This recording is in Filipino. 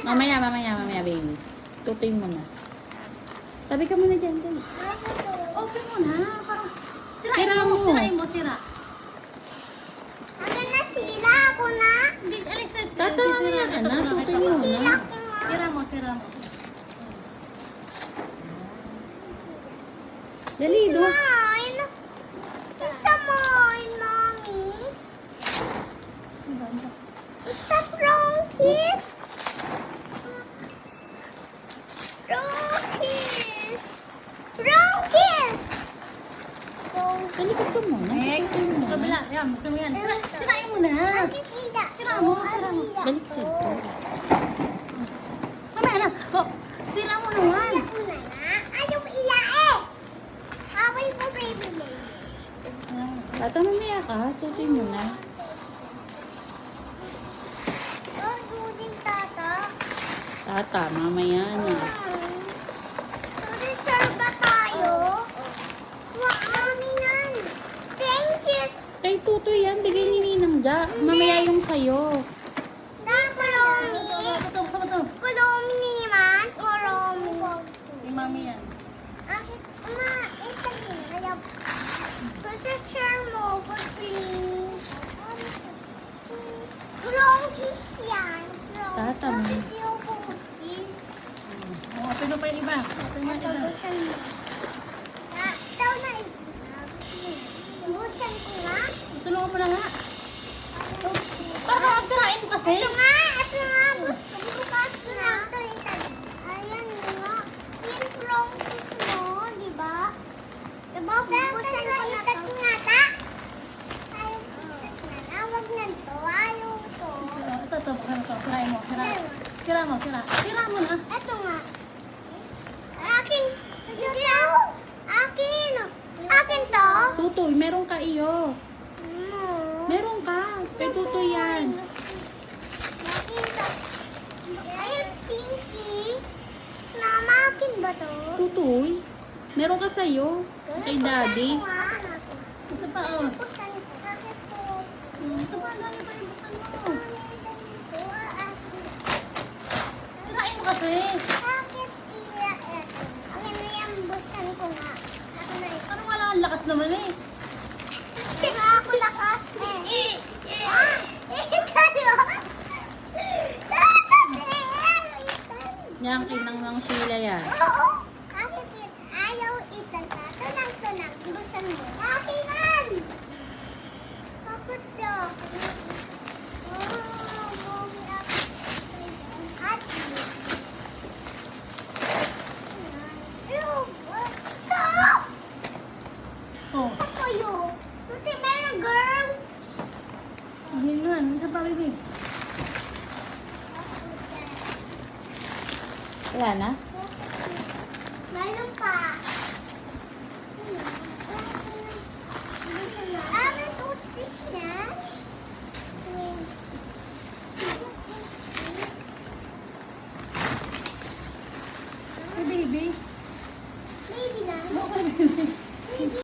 Mamaya, baby. Tutoy mo na. Tabi ka muna dyan, dyan. Open mo na. Parang, Sira mo. Sirain mo, sira. Ano na sila? Ako na? Hindi, Alexa. Tata, mamaya ka na. Tutoy mo na. Sira mo, sira mo. Dali, doon. Mine. Isa mine, mommy. It's a wrong kiss. Wrong kiss. Wrong kiss. Dali ka ito muna. Next. Tutoy mo na. Kabila. Yan, magkano yan. Sirain mo na. Nakikita. Sira mo, sira mo. Dali ka ito. Mamaya na. Oh, sira mo naman. Iyak mo na nga. Ayaw mo iyak eh. Away mo, baby mo. Tata, mamaya ka. Tutoy mo na. Oh, duding tata. Tata, mamaya na. Duding sir ba tayo? Amin yan. Thank you. Kay Tutoy yan. Bigay ni Ninang Ja. Mamaya yung sayo. Na, Kulomi. Ito. Kulomi naman. Kulomi. Yung mami yan. Akit, ma, ito din. Kaya, kasi share mo, please. Kulong kiss yan. Tata mo. Bakit yung kiss? Oh, open mo pa yung iba. Open mo yung iba. Busan mo. Ito na. Busan ko nga. Tulungan mo na nga. Parang sirain mo kasi. Ito nga. Ito nga. Bukas na. Ayan nga. Yung kulong kiss mo, di ba? Diba, bubusan ko na ito. Nga ta. Wag na ito. Ayaw ito. Ito. Sirain mo. Sira mo na. Ito nga. Akin. Hindi ako. Akin. Akin to. Tutoy, meron ka iyo. Meron ka. Kay Tutoy yan. Akin to. Ayun, Pinky. Mama, akin ba to? Tutoy, meron ka sa'yo. Kay Daddy. Ito pa, oh. Busan ko. Akin to. Ito pa, dami pa yung busan mo. Sirain mo kasi. Bakit iya ito? Akin na yung busan ko nga. Ako na ito. Parang wala kang lakas naman eh. Kaya ako lakas eh. Tayo. Yan, kinang ng Sheila yan. Oo. Bakit yun? Ayaw itata. Tunang-tunang. Busan mo. Akingan! Tapos to. Oh, mommy ako. Ate. Ew! Stop! Oh. Isa kayo. Tuti, meron girl. Ayun yan. Ito pa, baby. Wala na? Meron pa. Ah, may toothfish na.